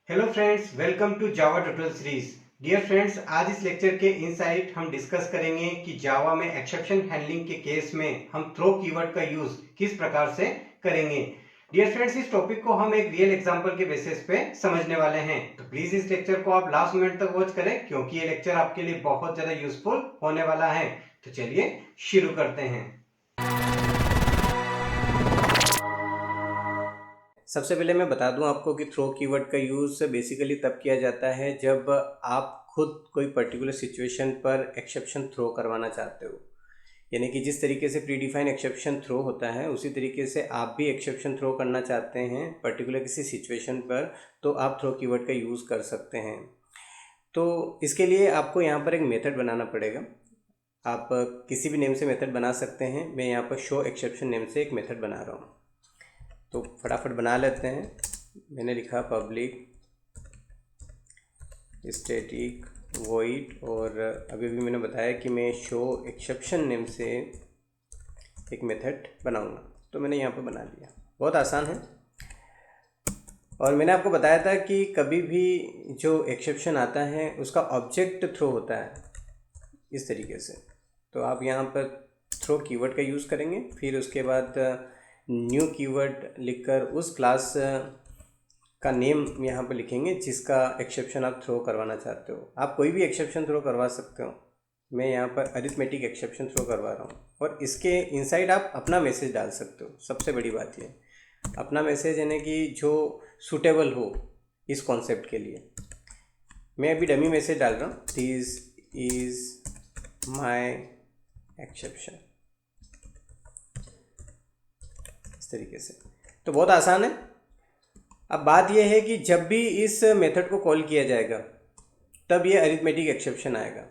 Hello friends, welcome to Java tutorial series. Dear friends, आज इस lecture के insight हम डिस्कस करेंगे कि जावा में एक्सेप्शन हैंडलिंग के केस में हम थ्रो कीवर्ड का यूज किस प्रकार से करेंगे। डियर फ्रेंड्स, इस टॉपिक को हम एक रियल एग्जांपल के बेसिस पे समझने वाले हैं, तो प्लीज इस लेक्चर को आप लास्ट मिनट तक वॉच करें क्योंकि ये लेक्चर आपके लिए बहुत ज्यादा यूजफुल होने वाला है। तो चलिए शुरू करते हैं। सबसे पहले मैं बता दूं आपको कि थ्रो कीवर्ड का यूज़ बेसिकली तब किया जाता है जब आप खुद कोई पर्टिकुलर सिचुएशन पर एक्सेप्शन थ्रो करवाना चाहते हो। यानी कि जिस तरीके से प्रीडिफाइन एक्सेप्शन थ्रो होता है उसी तरीके से आप भी एक्सेप्शन थ्रो करना चाहते हैं पर्टिकुलर किसी सिचुएशन पर, तो आप थ्रो कीवर्ड का यूज़ कर सकते हैं। तो इसके लिए आपको यहाँ पर एक मेथड बनाना पड़ेगा। आप किसी भी नेम से मेथड बना सकते हैं। मैं यहाँ पर शो एक्सेप्शन नेम से एक मेथड बना रहा हूँ, तो फटाफट बना लेते हैं। मैंने लिखा पब्लिक स्टैटिक वॉइड, और अभी भी मैंने बताया कि मैं शो एक्सेप्शन नेम से एक मेथड बनाऊंगा, तो मैंने यहाँ पर बना लिया। बहुत आसान है। और मैंने आपको बताया था कि कभी भी जो एक्सेप्शन आता है उसका ऑब्जेक्ट थ्रो होता है इस तरीके से। तो आप यहाँ पर थ्रो कीवर्ड का यूज़ करेंगे, फिर उसके बाद न्यू कीवर्ड लिखकर उस क्लास का नेम यहाँ पर लिखेंगे जिसका एक्सेप्शन आप थ्रो करवाना चाहते हो। आप कोई भी एक्सेप्शन थ्रो करवा सकते हो। मैं यहाँ पर अरिथमेटिक एक्सेप्शन थ्रो करवा रहा हूँ, और इसके इनसाइड आप अपना मैसेज डाल सकते हो। सबसे बड़ी बात ये, अपना मैसेज यानी कि जो सूटेबल हो इस कॉन्सेप्ट के लिए। मैं अभी डमी मैसेज डाल रहा हूँ, दिस इज़ माई एक्सेप्शन, इस तरीके से। तो बहुत आसान है। अब बात यह है कि जब भी इस मेथड को कॉल किया जाएगा तब ये अरिथमेटिक एक्सेप्शन आएगा,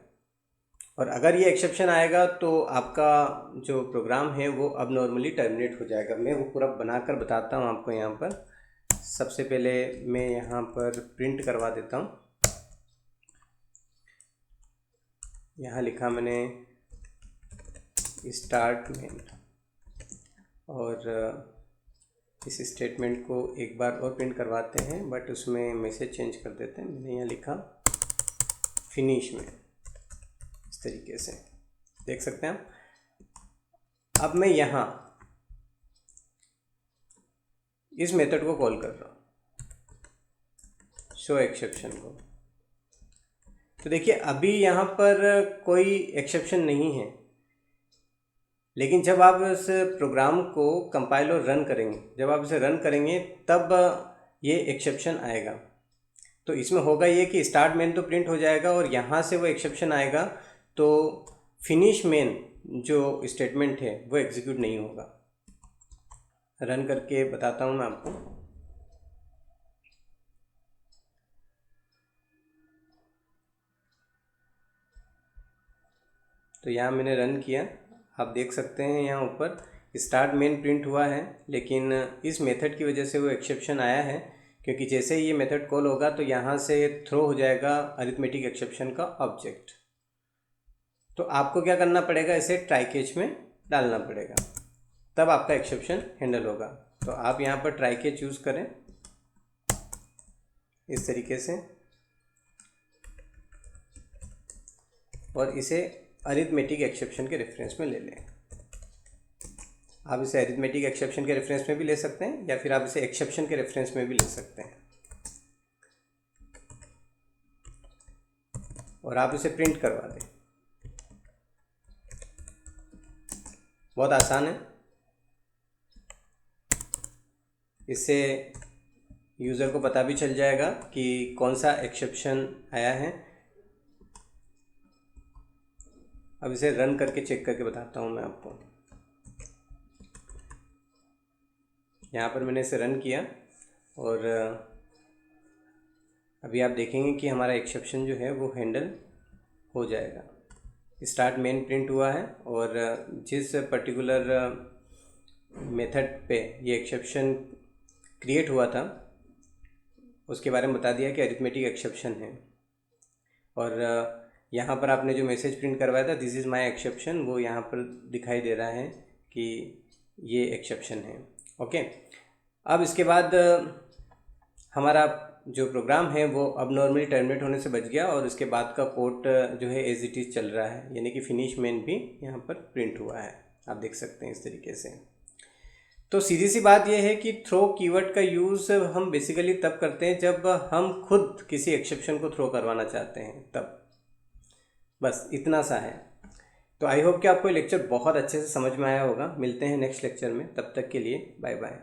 और अगर ये एक्सेप्शन आएगा तो आपका जो प्रोग्राम है वो अब नॉर्मली टर्मिनेट हो जाएगा। मैं वो पूरा बनाकर बताता हूँ आपको। यहाँ पर सबसे पहले मैं यहाँ पर प्रिंट करवा देता हूँ। यहाँ लिखा मैंने स्टार्ट मेन, और इस स्टेटमेंट को एक बार और प्रिंट करवाते हैं, बट उसमें मैसेज चेंज कर देते हैं। मैंने यहाँ लिखा फिनिश में, इस तरीके से देख सकते हैं आप। अब मैं यहाँ इस मेथड को कॉल कर रहा हूँ, शो एक्सेप्शन को। तो देखिए अभी यहाँ पर कोई एक्सेप्शन नहीं है, लेकिन जब आप इस प्रोग्राम को कंपाइल और रन करेंगे, जब आप इसे रन करेंगे तब ये एक्सेप्शन आएगा। तो इसमें होगा ये कि स्टार्ट मेन तो प्रिंट हो जाएगा और यहाँ से वो एक्सेप्शन आएगा, तो फिनिश मेन जो स्टेटमेंट है वो एग्जीक्यूट नहीं होगा। रन करके बताता हूँ मैं आपको। तो यहाँ मैंने रन किया, आप देख सकते हैं यहाँ ऊपर स्टार्ट मेन प्रिंट हुआ है, लेकिन इस मेथड की वजह से वो एक्सेप्शन आया है, क्योंकि जैसे ही ये मेथड कॉल होगा तो यहाँ से थ्रो हो जाएगा अरिथमेटिक एक्सेप्शन का ऑब्जेक्ट। तो आपको क्या करना पड़ेगा, इसे ट्राई कैच में डालना पड़ेगा, तब आपका एक्सेप्शन हैंडल होगा। तो आप यहाँ पर ट्राई कैच यूज़ करें इस तरीके से, और इसे अरिथमेटिक एक्सेप्शन के रेफरेंस में ले लें। आप इसे अरिथमेटिक एक्सेप्शन के रेफरेंस में भी ले सकते हैं, या फिर आप इसे एक्सेप्शन के रेफरेंस में भी ले सकते हैं, और आप इसे प्रिंट करवा दें। बहुत आसान है। इससे यूज़र को पता भी चल जाएगा कि कौन सा एक्सेप्शन आया है। अब इसे रन करके चेक करके बताता हूँ मैं आपको। यहाँ पर मैंने इसे रन किया, और अभी आप देखेंगे कि हमारा एक्सेप्शन जो है वो हैंडल हो जाएगा। स्टार्ट मेन प्रिंट हुआ है, और जिस पर्टिकुलर मेथड पे ये एक्सेप्शन क्रिएट हुआ था उसके बारे में बता दिया कि अरिथमेटिक एक्सेप्शन है। और यहाँ पर आपने जो मैसेज प्रिंट करवाया था दिस इज़ माय एक्सेप्शन, वो यहाँ पर दिखाई दे रहा है कि ये एक्सेप्शन है। ओके, अब इसके बाद हमारा जो प्रोग्राम है वो अब नॉर्मली टर्मिनेट होने से बच गया और उसके बाद का कोड जो है एज इट इज़ चल रहा है, यानी कि फिनिश मेन भी यहाँ पर प्रिंट हुआ है, आप देख सकते हैं इस तरीके से। तो सीधी सी बात यह है कि थ्रो कीवर्ड का यूज़ हम बेसिकली तब करते हैं जब हम खुद किसी एक्सेप्शन को थ्रो करवाना चाहते हैं, तब बस इतना सा है। तो आई होप कि आपको ये लेक्चर बहुत अच्छे से समझ में आया होगा। मिलते हैं नेक्स्ट लेक्चर में, तब तक के लिए बाय बाय।